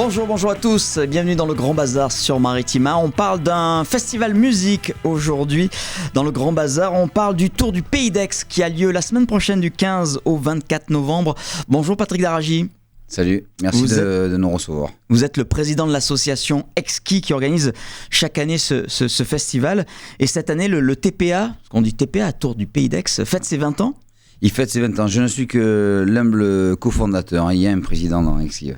Bonjour à tous, bienvenue dans le Grand Bazar sur Maritima. On parle d'un festival musique aujourd'hui. Dans le Grand Bazar, on parle du Tour du Pays d'Aix qui a lieu la semaine prochaine du 15 au 24 novembre. Bonjour Patrick Daragi. Salut, merci de nous recevoir. Vous êtes le président de l'association Exki qui organise chaque année ce festival. Et cette année, le TPA, ce qu'on dit TPA, Tour du Pays d'Aix, fête ses 20 ans. Il fête ses 20 ans. Je ne suis que l'humble cofondateur. Il y a un président dans Exki.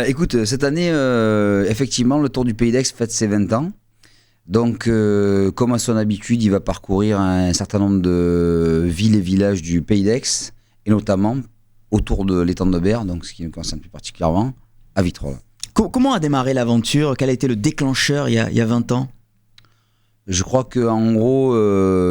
Écoute, cette année, effectivement, le Tour du Pays d'Aix fête ses 20 ans. Donc, comme à son habitude, il va parcourir un certain nombre de villes et villages du Pays d'Aix, et notamment autour de l'étang de Berre, donc ce qui nous concerne plus particulièrement, à Vitrolles. Comment a démarré l'aventure ? Quel a été le déclencheur il y a 20 ans ? Je crois qu'en gros,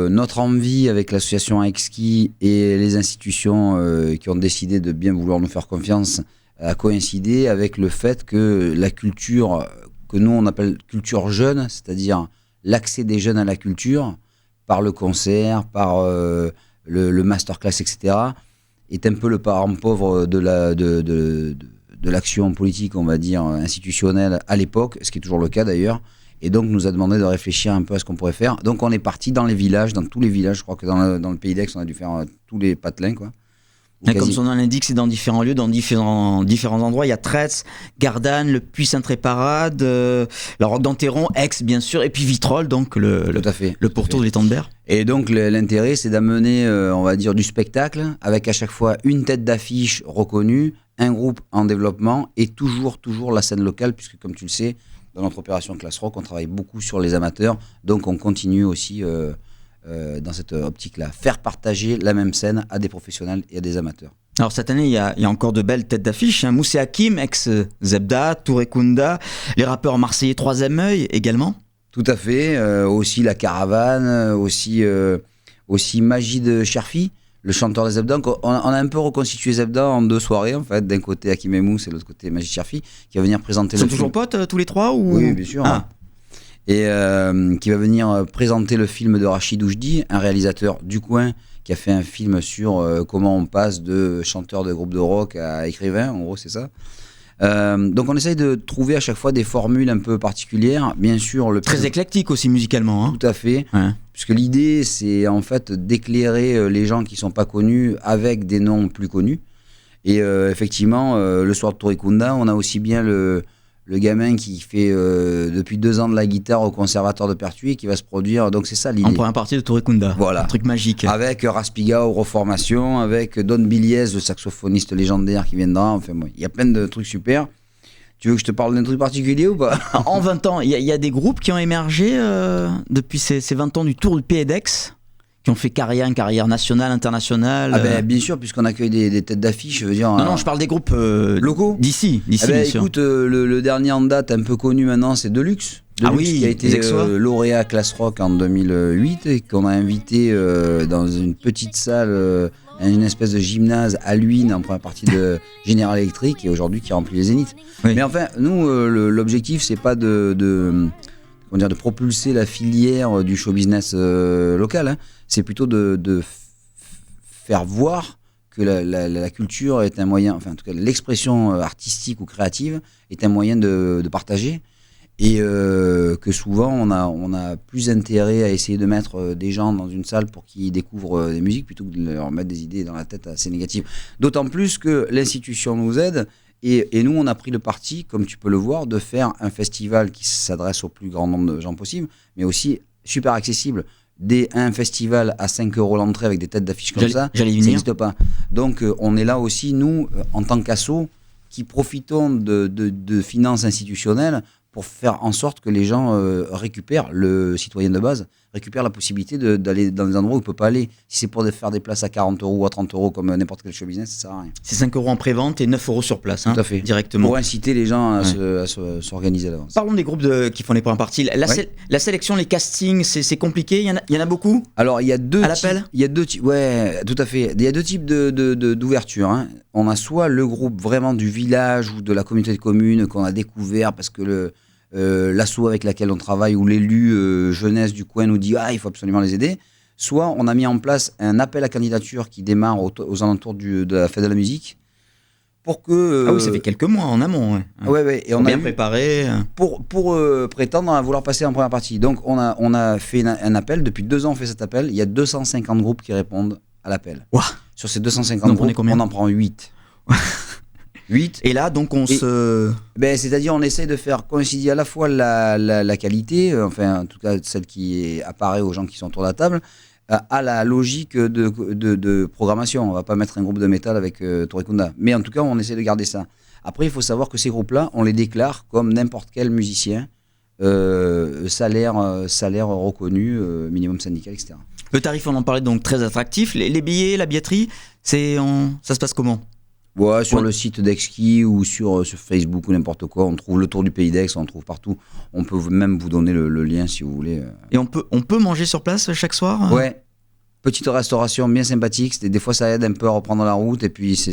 notre envie avec l'association Exki et les institutions qui ont décidé de bien vouloir nous faire confiance a coïncidé avec le fait que la culture que nous on appelle culture jeune, c'est-à-dire l'accès des jeunes à la culture par le concert, par le masterclass, etc., est un peu le parent pauvre de l'action politique, on va dire, institutionnelle à l'époque, ce qui est toujours le cas d'ailleurs. Et donc, nous a demandé de réfléchir un peu à ce qu'on pourrait faire. Donc, on est parti dans les villages, dans tous les villages. Je crois que dans le Pays d'Aix, on a dû faire tous les patelins, quoi. Comme son nom l'indique, c'est dans différents lieux, dans différents endroits. Il y a Tretz, Gardanne, le Puy-Saint-Tréparade, la Roque d'Enterron, Aix, bien sûr, et puis Vitrolles, donc le pourtour de l'étang de Berre. Et donc, l'intérêt, c'est d'amener, on va dire, du spectacle, avec à chaque fois une tête d'affiche reconnue, un groupe en développement, et toujours la scène locale, puisque, comme tu le sais, dans notre opération Class Rock, on travaille beaucoup sur les amateurs, donc on continue aussi dans cette optique-là, faire partager la même scène à des professionnels et à des amateurs. Alors cette année, il y a encore de belles têtes d'affiche, hein. Moussé Hakim, ex-Zebda, Touré Kunda, les rappeurs marseillais Troisième Œil également. Tout à fait, aussi La Caravane, aussi Majid Cherfi, le chanteur des Zebda. On a un peu reconstitué Zebda en deux soirées, en fait. D'un côté Hakim et Mousse et de l'autre côté Majid Cherfi, qui va venir présenter Ils sont toujours potes tous les trois ou... Oui, bien sûr. Hein. Et qui va venir présenter le film de Rachid Oujdi, un réalisateur du coin qui a fait un film sur comment on passe de chanteur de groupe de rock à écrivain, en gros c'est ça. Donc on essaye de trouver à chaque fois des formules un peu particulières, bien sûr. Très éclectique aussi musicalement. Hein. Tout à fait, ouais. Puisque l'idée c'est en fait d'éclairer les gens qui ne sont pas connus avec des noms plus connus. Et effectivement, le soir de Touré Kunda, on a aussi bien le gamin qui fait depuis 2 ans de la guitare au conservatoire de Pertuis qui va se produire, donc c'est ça l'idée. En première partie de Touré Kunda, voilà. Un truc magique. Avec Raspiga aux reformations, avec Don Biliez, le saxophoniste légendaire qui viendra, enfin bon, il y a plein de trucs super. Tu veux que je te parle d'un truc particulier ou pas ? En 20 ans, il y a des groupes qui ont émergé depuis ces 20 ans du Tour du Pays d'Aix, qui ont fait une carrière nationale, internationale. Ah ben bien sûr, puisqu'on accueille des têtes d'affiche, je veux dire. Non, je parle des groupes locaux d'ici, bien sûr. Écoute, le dernier en date un peu connu maintenant, c'est Deluxe. Qui a été lauréat Class Rock en 2008 et qu'on a invité dans une petite salle, une espèce de gymnase à Luynes en première partie de General Electric et aujourd'hui qui remplit les Zéniths. Oui. Mais enfin, nous, l'objectif, c'est pas de propulser la filière du show business local, hein. C'est plutôt de faire voir que la culture est un moyen, enfin en tout cas l'expression artistique ou créative est un moyen de partager et que souvent on a plus intérêt à essayer de mettre des gens dans une salle pour qu'ils découvrent des musiques plutôt que de leur mettre des idées dans la tête assez négatives. D'autant plus que l'institution nous aide. Et nous, on a pris le parti, comme tu peux le voir, de faire un festival qui s'adresse au plus grand nombre de gens possible, mais aussi super accessible. Un festival à 5 € l'entrée avec des têtes d'affiches comme ça n'existe pas. Donc, on est là aussi, nous, en tant qu'asso, qui profitons de finances institutionnelles pour faire en sorte que les gens récupèrent, le citoyen de base, récupère la possibilité d'aller dans des endroits où il ne peut pas aller. Si c'est pour faire des places à 40 € ou à 30 € comme n'importe quel show business, ça ne sert à rien. C'est 5 € en pré-vente et 9 € sur place, hein, tout à fait. Directement. Pour inciter les gens à s'organiser à l'avance. Parlons des groupes qui font les premières parties. La sélection, les castings, c'est compliqué. Il y en a beaucoup. Alors, il y a deux à l'appel. Il y a deux types. Ouais, tout à fait. Il y a 2 types d'ouverture. Hein. On a soit le groupe vraiment du village ou de la communauté de communes qu'on a découvert parce que l'asso avec laquelle on travaille ou l'élu jeunesse du coin nous dit il faut absolument les aider. Soit on a mis en place un appel à candidature qui démarre aux alentours de la fête de la musique pour que... Ah oui, ça fait quelques mois en amont. Ouais. Et on a bien préparé. Pour prétendre à vouloir passer en première partie. Donc on a fait un appel. Depuis 2 ans, on fait cet appel. Il y a 250 groupes qui répondent à l'appel. Wow. Sur ces 250 groupes, on en prend 8. 8. Et là, donc, c'est-à-dire, on essaie de faire coïncider à la fois la qualité, enfin, en tout cas, celle qui apparaît aux gens qui sont autour de la table, à la logique de programmation. On ne va pas mettre un groupe de métal avec Torekunda. Mais en tout cas, on essaie de garder ça. Après, il faut savoir que ces groupes-là, on les déclare comme n'importe quel musicien, salaire reconnu, minimum syndical, etc. Le tarif, on en parlait, donc très attractif. Les billets, la billetterie, ça se passe comment ? Ouais, sur le site d'Exki ou sur Facebook ou n'importe quoi, on trouve le tour du Pays d'Aix, on trouve partout. On peut même vous donner le lien si vous voulez. Et on peut manger sur place chaque soir ? Ouais, petite restauration bien sympathique. Des fois, ça aide un peu à reprendre la route. Et puis,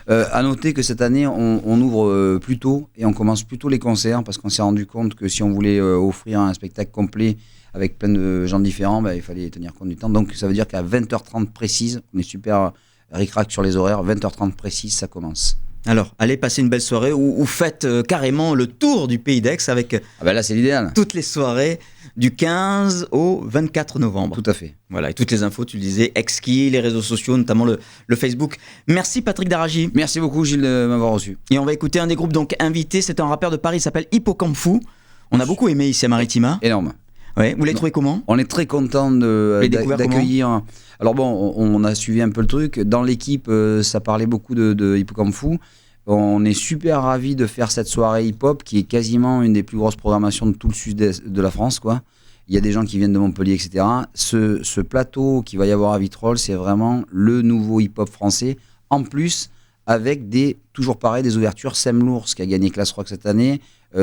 à noter que cette année, on ouvre plus tôt et on commence plus tôt les concerts parce qu'on s'est rendu compte que si on voulait offrir un spectacle complet avec plein de gens différents, il fallait tenir compte du temps. Donc, ça veut dire qu'à 20h30 précise, on est super... ric-rac sur les horaires, 20h30 précise, ça commence. Alors, allez passer une belle soirée ou faites carrément le tour du Pays d'Aix avec là, c'est l'idéal. Toutes les soirées du 15 au 24 novembre. Tout à fait. Voilà, et toutes les infos, tu le disais, Exki, les réseaux sociaux, notamment le Facebook. Merci Patrick Daragi. Merci beaucoup Gilles de m'avoir reçu. Et on va écouter un des groupes donc invités, c'est un rappeur de Paris, il s'appelle Hippocampe Fou. On a beaucoup aimé ici à Maritima. Énorme. Ouais, vous l'avez trouvé comment ? On est très content d'accueillir. Alors on a suivi un peu le truc. Dans l'équipe, ça parlait beaucoup de Hippocampe Fou. On est super ravis de faire cette soirée hip-hop qui est quasiment une des plus grosses programmations de tout le sud de la France, quoi. Il y a des gens qui viennent de Montpellier, etc. Ce plateau qu'il va y avoir à Vitrolles, c'est vraiment le nouveau hip-hop français. En plus, avec toujours pareil, des ouvertures. Sem Lours qui a gagné Class Rock cette année,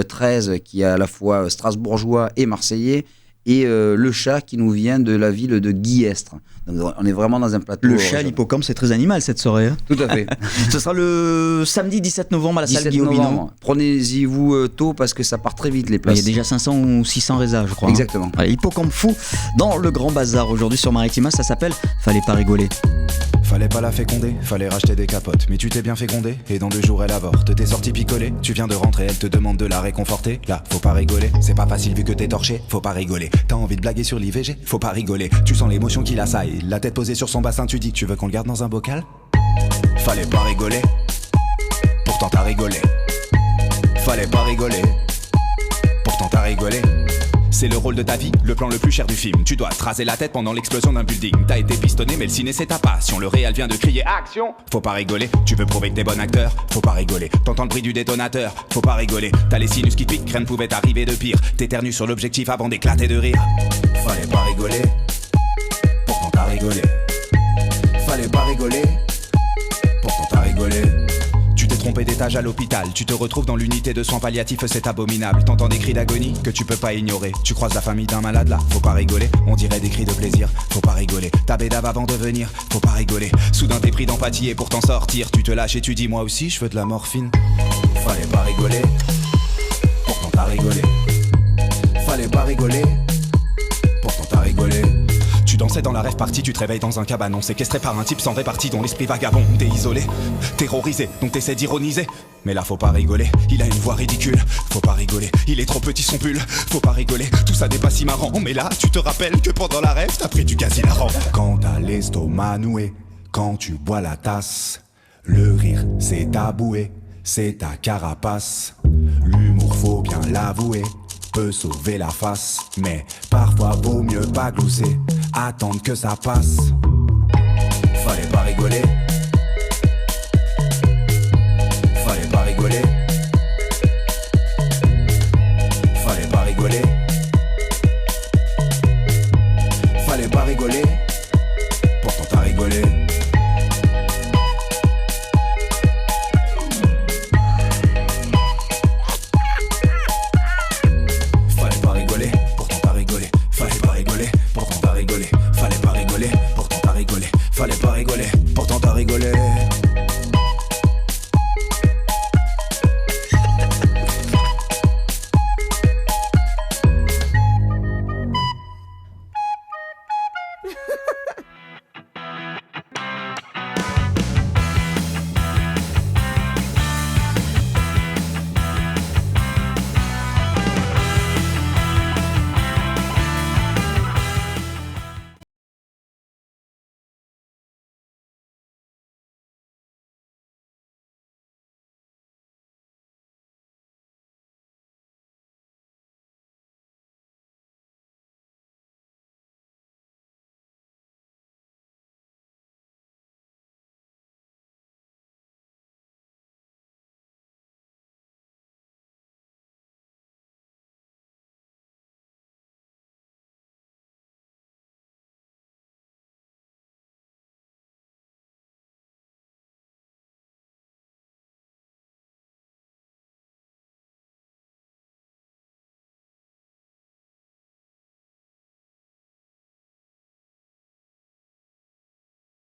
13 qui est à la fois strasbourgeois et marseillais, et le chat qui nous vient de la ville de Guillestre. Donc on est vraiment dans un plateau. Le chat, l'hippocampe, c'est très animal cette soirée. Hein. Tout à fait. Ce sera le samedi 17 novembre à la salle Guillaume Binot. Prenez-y-vous tôt parce que ça part très vite les places. Il y a déjà 500 ou 600 résas, je crois. Exactement. Hein. Voilà, Hippocampe Fou dans le Grand Bazar aujourd'hui sur Maritima, ça s'appelle Fallait pas rigoler. Fallait pas la féconder, fallait racheter des capotes. Mais tu t'es bien fécondé, et dans 2 jours elle avorte. T'es sorti picolé, tu viens de rentrer, elle te demande de la réconforter. Là, faut pas rigoler, c'est pas facile vu que t'es torché. Faut pas rigoler, t'as envie de blaguer sur l'IVG. Faut pas rigoler, tu sens l'émotion qui l'assaille. La tête posée sur son bassin, tu dis que tu veux qu'on le garde dans un bocal. Fallait pas rigoler, pourtant t'as rigolé. Fallait pas rigoler, pourtant t'as rigolé. C'est le rôle de ta vie, le plan le plus cher du film. Tu dois te raser la tête pendant l'explosion d'un building. T'as été pistonné mais le ciné c'est ta passion. Le réel vient de crier action. Faut pas rigoler, tu veux prouver que t'es bon acteur. Faut pas rigoler, t'entends le bruit du détonateur. Faut pas rigoler, t'as les sinus qui piquent. Rien ne pouvait t'arriver de pire. T'éternues sur l'objectif avant d'éclater de rire. Fallait pas rigoler, pourtant t'as rigolé. Fallait pas rigoler, pourtant t'as rigolé. Tu t'es trompé d'étage à l'hôpital, tu te retrouves dans l'unité de soins palliatifs, c'est abominable. T'entends des cris d'agonie que tu peux pas ignorer. Tu croises la famille d'un malade là, faut pas rigoler. On dirait des cris de plaisir, faut pas rigoler. Ta bédave avant de venir, faut pas rigoler. Soudain t'es pris d'empathie et pour t'en sortir, tu te lâches et tu dis moi aussi je veux de la morphine. Fallait pas rigoler, pourtant t'as rigolé. Fallait pas rigoler, pourtant t'as rigolé. Tu dansais dans la rêve party, tu te réveilles dans un cabanon, séquestré par un type sans répartie dont l'esprit vagabond. T'es isolé, terrorisé, donc t'essaies d'ironiser. Mais là faut pas rigoler, il a une voix ridicule. Faut pas rigoler, il est trop petit son pull. Faut pas rigoler, tout ça n'est pas si marrant. Mais là tu te rappelles que pendant la rêve t'as pris du gaz hilarant. Quand t'as l'estomac noué, quand tu bois la tasse, le rire c'est ta bouée, c'est ta carapace. L'humour faut bien l'avouer, peut sauver la face, mais parfois vaut mieux pas glousser, attendre que ça passe. Fallait pas rigoler,